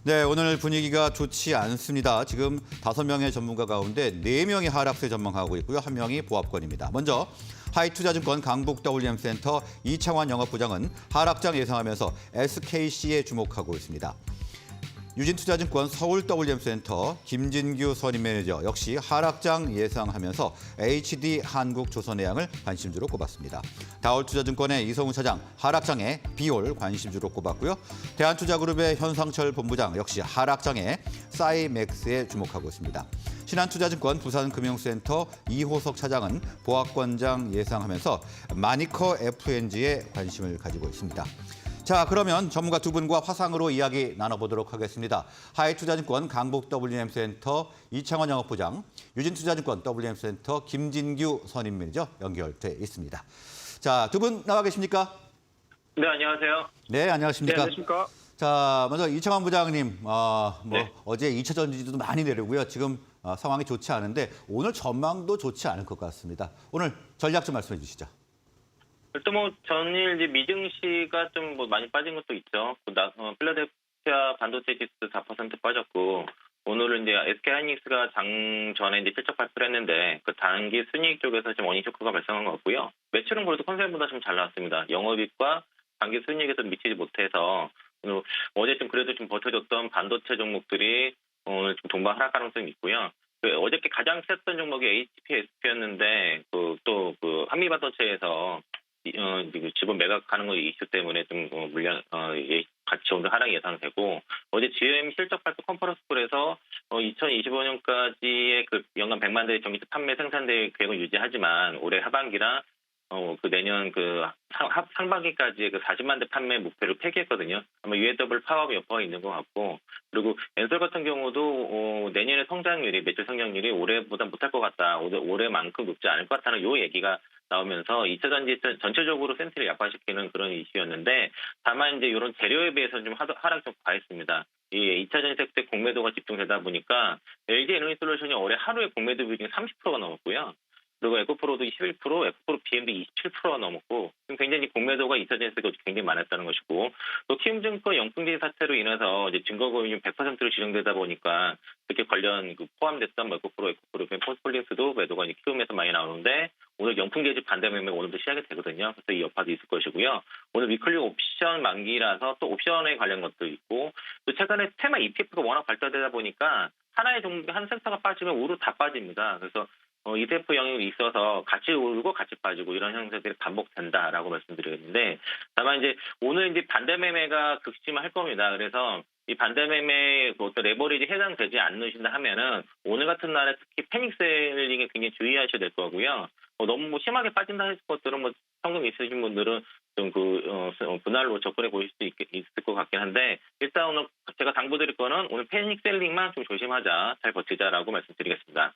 네, 오늘 분위기가 좋지 않습니다. 지금 5명의 전문가 가운데 4명이 하락세 전망하고 있고요. 1명이 보합권입니다. 먼저 하이투자증권 강북 WM센터 이창환 영업부장은 하락장 예상하면서 SKC에 주목하고 있습니다. 유진투자증권 서울 WM센터 김진규 선임 매니저 역시 하락장 예상하면서 HD 한국조선해양을 관심주로 꼽았습니다. 다올투자증권의 이성훈 차장 하락장에 비올 관심주로 꼽았고요. 대한투자그룹의 현상철 본부장 역시 하락장에 사이맥스에 주목하고 있습니다. 신한투자증권 부산금융센터 이호석 차장은 보합권장 예상하면서 마니커 FNG에 관심을 가지고 있습니다. 자, 그러면 전문가 두 분과 화상으로 이야기 나눠보도록 하겠습니다. 하이투자증권 강북 WM센터 이창환 영업부장, 유진투자증권 WM센터 김진규 선임 매니저 연결돼 있습니다. 자, 두 분 나와 계십니까? 네, 안녕하세요. 네, 안녕하십니까? 네, 안녕하십니까? 자, 먼저 이창환 부장님, 네. 어제 2차 전지도 많이 내리고요. 지금 상황이 좋지 않은데 오늘 전망도 좋지 않을 것 같습니다. 오늘 전략 좀 말씀해 주시죠. 일단 전일 이제 미증시가 좀 많이 빠진 것도 있죠. 필라델피아 반도체 지수 4% 빠졌고, 오늘은 이제 SK하이닉스가 장 전에 이제 실적 발표를 했는데, 그 단기 순이익 쪽에서 좀 어닝 쇼크가 발생한 것 같고요. 매출은 그래도 컨센보다 좀 잘 나왔습니다. 영업이익과 단기 순이익에서 미치지 못해서, 어제 좀 그래도 좀 버텨줬던 반도체 종목들이 오늘 좀 동반 하락 가능성이 있고요. 어저께 가장 셌던 종목이 HP, SP였는데, 한미반도체에서 지분 매각하는 거 이슈 때문에 좀 같이 오늘 하락이 예상되고, 어제 GM 실적 발표 컨퍼런스콜에서 2025년까지의 그 연간 100만 대의 전기차 판매 생산대 계획을 유지하지만 올해 하반기나 내년 상반기까지의 40만 대 판매 목표를 폐기했거든요. 아마 UAW 파업 여파가 있는 것 같고, 그리고 엔솔 같은 경우도 내년의 성장률이 매출 성장률이 올해보다 못할 것 같다. 올해만큼 높지 않을 것 같다는 요 얘기가 나오면서 2차 전지 전체적으로 센트를 약화시키는 그런 이슈였는데, 다만 이제 이런 재료에 비해서는 좀 하락 좀 과했습니다. 이 2차 전지 섹터에 공매도가 집중되다 보니까 LG 에너지솔루션이 올해 하루에 공매도 비중이 30%가 넘었고요. 그리고 에코프로도 21%, 에코프로 BM도 27%가 넘었고, 굉장히 공매도가 2차 전지 섹터가 굉장히 많았다는 것이고, 또 키움증권 영풍제의 사태로 인해서 이제 증거거인이 100%로 지정되다 보니까 그렇게 관련 포함됐던 에코프로, 포스폴링스도 매도가 이제 키움에서 많이 나오는데, 오늘 영풍제집 반대 매매가 오늘도 시작이 되거든요. 그래서 이 여파도 있을 것이고요. 오늘 위클리 옵션 만기라서 또 옵션에 관련 것도 있고, 또 최근에 테마 ETF가 워낙 발달되다 보니까 하나의 종목, 한 섹터가 빠지면 오로 다 빠집니다. 그래서 ETF 영역이 있어서 같이 오르고 같이 빠지고 이런 형태들이 반복된다라고 말씀드리는데, 다만 이제 오늘 이제 반대 매매가 극심할 겁니다. 그래서 이 반대 매매 어떤 레버리지 해당되지 않으신다 하면은 오늘 같은 날에 특히 패닉 셀링에 굉장히 주의하셔야 될 거고요. 너무 심하게 빠진다 했을 것들은 성금 있으신 분들은 좀 분할로 접근해 보실 수 있을 것 같긴 한데, 일단 오늘 제가 당부드릴 거는 오늘 패닉 셀링만 좀 조심하자, 잘 버티자라고 말씀드리겠습니다.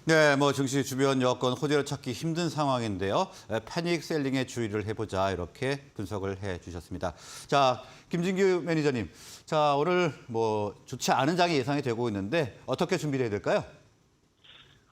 네, 증시 주변 여건 호재를 찾기 힘든 상황인데요. 패닉 셀링에 주의를 해보자 이렇게 분석을 해주셨습니다. 자, 김진규 매니저님, 자 오늘 좋지 않은 장이 예상이 되고 있는데 어떻게 준비를 해야 될까요?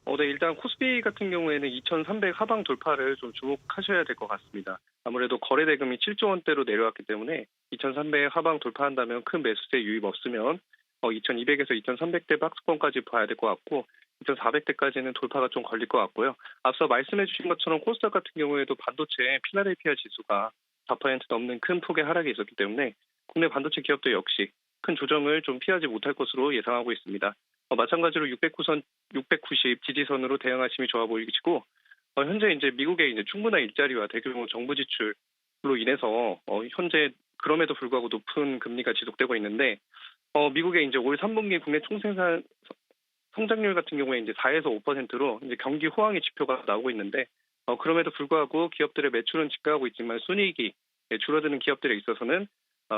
네, 일단 코스피 같은 경우에는 2,300 하방 돌파를 좀 주목하셔야 될 것 같습니다. 아무래도 거래 대금이 7조 원대로 내려왔기 때문에 2,300 하방 돌파한다면 큰 매수세 유입 없으면 2,200에서 2,300대 박스권까지 봐야 될 것 같고, 2,400대까지는 돌파가 좀 걸릴 것 같고요. 앞서 말씀해 주신 것처럼 코스닥 같은 경우에도 반도체 필라델피아 지수가 4% 넘는 큰 폭의 하락이 있었기 때문에 국내 반도체 기업도 역시 큰 조정을 좀 피하지 못할 것으로 예상하고 있습니다. 마찬가지로 690 지지선으로 대응하심이 좋아 보이시고, 현재 이제 미국의 이제 충분한 일자리와 대규모 정부 지출로 인해서 현재 그럼에도 불구하고 높은 금리가 지속되고 있는데, 미국의 이제 올 3분기 국내 총생산 성장률 같은 경우에 이제 4에서 5%로 이제 경기 호황의 지표가 나오고 있는데, 그럼에도 불구하고 기업들의 매출은 증가하고 있지만 순이익이 줄어드는 기업들에 있어서는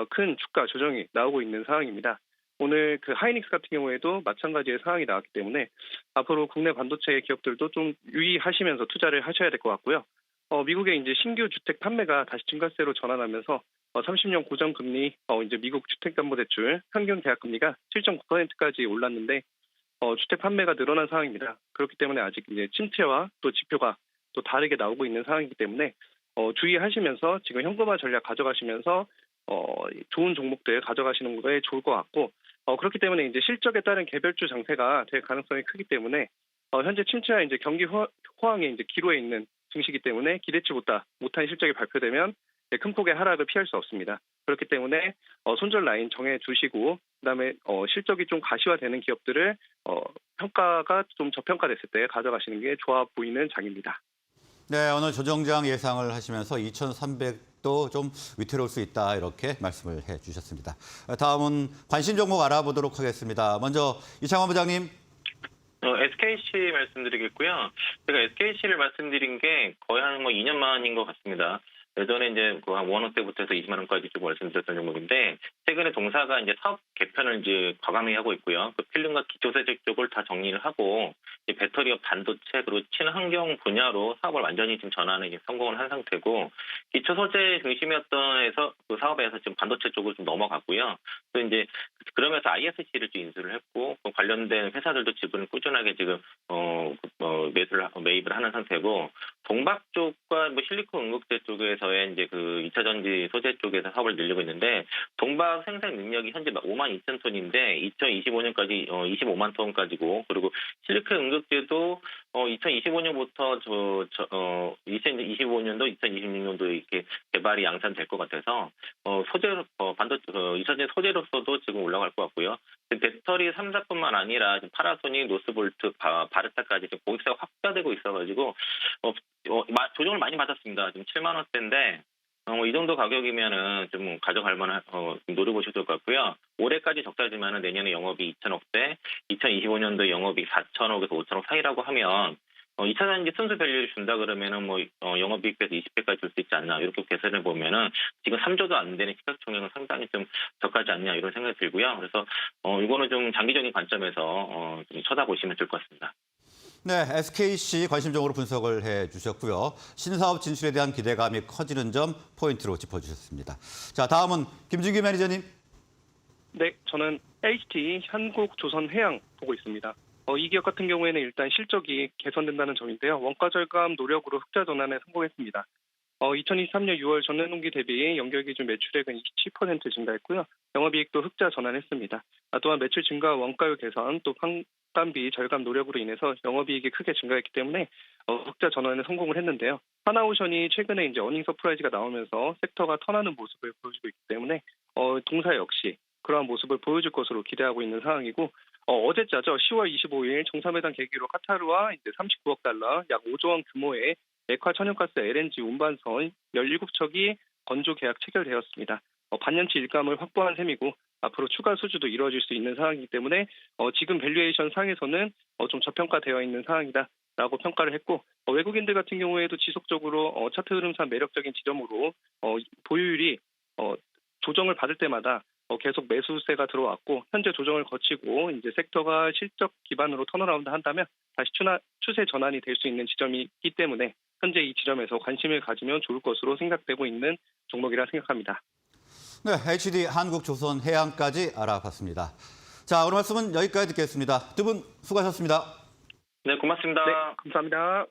큰 주가 조정이 나오고 있는 상황입니다. 오늘 하이닉스 같은 경우에도 마찬가지의 상황이 나왔기 때문에 앞으로 국내 반도체 기업들도 좀 유의하시면서 투자를 하셔야 될 것 같고요. 미국의 이제 신규 주택 판매가 다시 증가세로 전환하면서 30년 고정금리, 이제 미국 주택담보대출 평균 계약금리가 7.9%까지 올랐는데, 주택 판매가 늘어난 상황입니다. 그렇기 때문에 아직 이제 침체와 또 지표가 또 다르게 나오고 있는 상황이기 때문에 주의하시면서 지금 현금화 전략 가져가시면서 좋은 종목들 가져가시는 게 좋을 것 같고, 그렇기 때문에 이제 실적에 따른 개별주 장세가 될 가능성이 크기 때문에 현재 침체와 이제 경기 호황의 이제 기로에 있는 증시이기 때문에 기대치 못한 실적이 발표되면 큰 폭의 하락을 피할 수 없습니다. 그렇기 때문에 손절 라인 정해 두시고 그다음에 실적이 좀 가시화되는 기업들을 평가가 좀 저평가됐을 때 가져가시는 게 좋아 보이는 장입니다. 네, 오늘 조정장 예상을 하시면서 2,300도 좀 위태로울 수 있다 이렇게 말씀을 해주셨습니다. 다음은 관심 종목 알아보도록 하겠습니다. 먼저 이창환 부장님. SKC 말씀드리겠고요. 제가 SKC를 말씀드린 게 거의 한 2년 만인 것 같습니다. 예전에 이제 한 5원 때부터 해서 20만 원까지 좀 말씀드렸던 종목인데 최근에 동사가 이제 사업 개편을 이제 과감히 하고 있고요. 그 필름과 기초세제 쪽을 다 정리를 하고 이제 배터리와 반도체 그리고 친환경 분야로 사업을 완전히 지금 전환에 이제 성공을 한 상태고 기초 소재 중심이었던 그 사업에서 지금 반도체 쪽으로 좀 넘어갔고요. 또 이제 그러면서 ISC를 좀 인수를 했고 그 관련된 회사들도 지분을 꾸준하게 지금 매입을 하는 상태고 동박 쪽과 실리콘 응급제 쪽에서의 이제 그 2차 전지 소재 쪽에서 사업을 늘리고 있는데 동박 생산 능력이 현재 5만 2천 톤인데 2025년까지 25만 톤까지고 그리고 실리콘 응급제도 2025년부터 2025년도 2026년도 이렇게 개발이 양산될 것 같아서 소재로 반도체 2차 전지 소재로서도 지금 올라갈 것 같고요. 배터리 3사뿐만 아니라 파라소닉, 노스볼트, 바르타까지 지금 고객사가 확대되고 있어가지고 조정을 많이 받았습니다. 지금 7만 원대인데 이 정도 가격이면은 좀 가져갈 만한 노려보셔도 될 것 같고요. 올해까지 적자지만은 내년에 영업이 2천억대, 2025년도 영업이 4천억에서 5천억 사이라고 하면 2차 전지 순수 밸류를 준다 그러면은 영업이익에서 20배까지 줄 수 있지 않나 이렇게 계산해 보면은 지금 3조도 안 되는 시가총액은 상당히 좀 적하지 않냐 이런 생각이 들고요. 그래서 이거는 좀 장기적인 관점에서 좀 쳐다보시면 될 것 같습니다. 네, SKC 관심종으로 분석을 해주셨고요. 신사업 진출에 대한 기대감이 커지는 점 포인트로 짚어주셨습니다. 자, 다음은 김준규 매니저님. 네, 저는 HT 한국조선해양 보고 있습니다. 이 기업 같은 경우에는 일단 실적이 개선된다는 점인데요. 원가 절감 노력으로 흑자 전환에 성공했습니다. 2023년 6월 전년동기 대비 연결기준 매출액은 27% 증가했고요. 영업이익도 흑자 전환했습니다. 또한 매출 증가, 원가율 개선, 또 판관비 절감 노력으로 인해서 영업이익이 크게 증가했기 때문에 흑자 전환에 성공을 했는데요. 하나오션이 최근에 이제 어닝 서프라이즈가 나오면서 섹터가 턴하는 모습을 보여주고 있기 때문에 동사 역시 그러한 모습을 보여줄 것으로 기대하고 있는 상황이고 어제자죠. 10월 25일 정상회담 계기로 카타르와 이제 39억 달러, 약 5조 원 규모의 액화 천연가스 LNG 운반선 17척이 건조 계약 체결되었습니다. 반년치 일감을 확보한 셈이고 앞으로 추가 수주도 이루어질 수 있는 상황이기 때문에 지금 밸류에이션 상에서는 좀 저평가되어 있는 상황이다라고 평가를 했고 외국인들 같은 경우에도 지속적으로 차트 흐름상 매력적인 지점으로 보유율이 조정을 받을 때마다 계속 매수세가 들어왔고 현재 조정을 거치고 이제 섹터가 실적 기반으로 턴어라운드 한다면 다시 추세 전환이 될 수 있는 지점이 있기 때문에 현재 이 지점에서 관심을 가지면 좋을 것으로 생각되고 있는 종목이라 생각합니다. 네, HD 한국조선해양까지 알아봤습니다. 자, 오늘 말씀은 여기까지 듣겠습니다. 두 분 수고하셨습니다. 네, 고맙습니다. 네, 감사합니다.